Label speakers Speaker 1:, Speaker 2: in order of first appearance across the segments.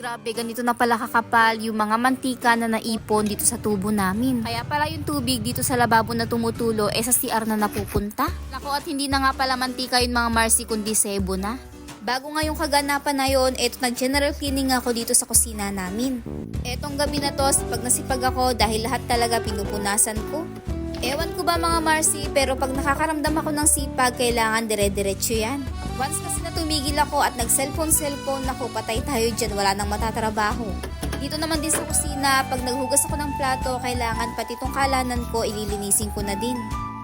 Speaker 1: Grabe, ganito na pala kakapal yung mga mantika na naipon dito sa tubo namin. Kaya pala yung tubig dito sa lababo na tumutulo sa CR na napupunta. Nako, at hindi na nga pala mantika yung mga Marcy kundi sebo na. Bago nga yung kaganapan na yon, nag-general cleaning ako dito sa kusina namin. Etong gabi na to, pag nasipag ako dahil lahat talaga pinupunasan ko. Ewan ko ba mga Marcy, pero pag nakakaramdam ako ng sipag, kailangan dire-diretso yan. Once kasi na tumigil ako at nag-cellphone, naku, patay tayo dyan, wala nang matatrabaho. Dito naman din sa kusina, pag naghugas ako ng plato, kailangan pati tong kalanan ko, ililinisin ko na din.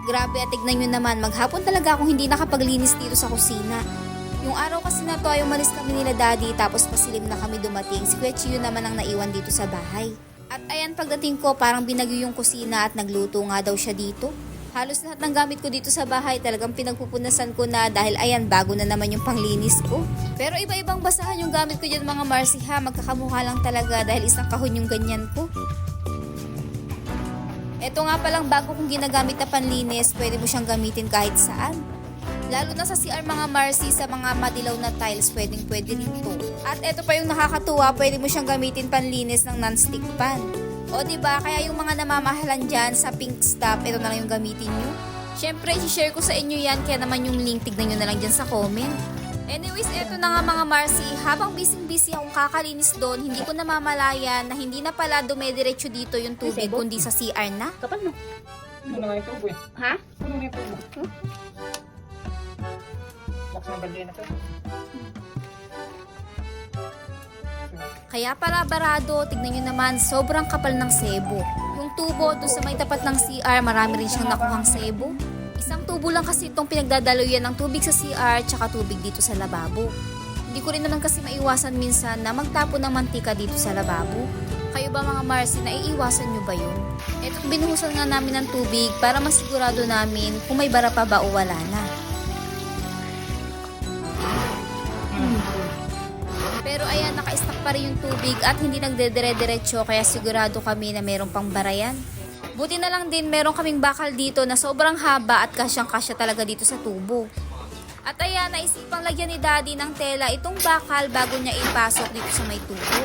Speaker 1: Grabe, at tignan nyo naman, maghapon talaga akong hindi nakapaglinis dito sa kusina. Yung araw kasi na to ay umalis kami nila daddy, tapos pasilim na kami dumating. Si Kuya Chiyo naman ang naiwan dito sa bahay. At ayan, pagdating ko, parang binagyo yung kusina at nagluto nga daw siya dito. Halos lahat ng gamit ko dito sa bahay talagang pinagpupunasan ko na dahil ayan, bago na naman yung panglinis ko. Pero iba-ibang basahan yung gamit ko dyan mga Marcy ha, magkakamukha lang talaga dahil isang kahon yung ganyan ko. Ito nga palang bago kong ginagamit na panlinis, pwede mo siyang gamitin kahit saan. Lalo na sa CR mga Marcy, sa mga madilaw na tiles, pwede rin to. At ito pa yung nakakatuwa, pwede mo siyang gamitin panlinis ng non-stick pan. O diba, kaya yung mga namamahalan dyan sa pink stuff, ito na lang yung gamitin nyo. Syempre, i-share ko sa inyo yan, kaya naman yung link, tignan nyo na lang dyan sa comment. Anyways, eto na nga mga Marcy, habang busy akong kakalinis doon, hindi ko namamalayan na hindi na pala dumediretso dito yung tubig, kundi sa CR na.
Speaker 2: Kapal mo.
Speaker 3: Ano nga yung tubo eh?
Speaker 2: Ha?
Speaker 3: Ano nga yung tubo? Box ng balde na to.
Speaker 1: Kaya pala barado, tignan nyo naman, sobrang kapal ng sebo. Yung tubo doon sa may tapat ng CR, marami rin siyang nakuhang sebo. Isang tubo lang kasi itong pinagdadaloyan ng tubig sa CR tsaka tubig dito sa lababo. Hindi ko rin naman kasi maiwasan minsan na magtapon ng mantika dito sa lababo. Kayo ba mga Marcy, naiiwasan nyo ba yun? Eto't binuhusan nga namin ng tubig para masigurado namin kung may bara pa ba o wala na. Pero ayan, naka-stack pa rin yung tubig at hindi nagdedire-diretso kaya sigurado kami na merong pang barayan. Buti na lang din meron kaming bakal dito na sobrang haba at kasyang-kasya talaga dito sa tubo. At ayan, naisipang lagyan ni daddy ng tela itong bakal bago niya ipasok dito sa may tubo.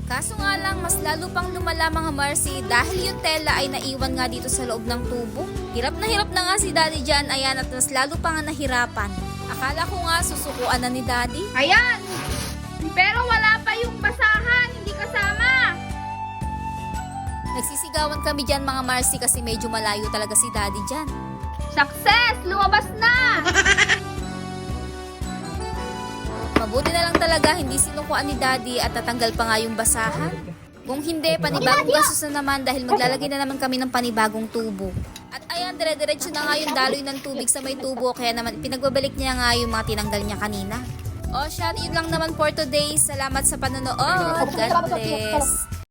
Speaker 1: Kaso nga lang, mas lalo pang lumala mga Marcy dahil yung tela ay naiwan nga dito sa loob ng tubo. Hirap na nga si daddy dyan, ayan, at mas lalo pa nga nahirapan. Akala ko nga susukuan na ni daddy.
Speaker 2: Ayan! Pero wala pa yung basahan, hindi kasama.
Speaker 1: Nagsisigawan kami dyan mga Marcy kasi medyo malayo talaga si daddy dyan.
Speaker 2: Success! Lumabas na!
Speaker 1: Mabuti na lang talaga hindi sinukuan ni daddy at tatanggal pa nga yung basahan. Kung hindi, panibagong gastos na naman dahil maglalagay na naman kami ng panibagong tubo. At ayan, dire-diretso na nga yung daloy ng tubig sa may tubo kaya naman pinagbabalik niya nga yung mga tinanggal niya kanina. O siya, yun lang naman for today. Salamat sa panonood. God bless.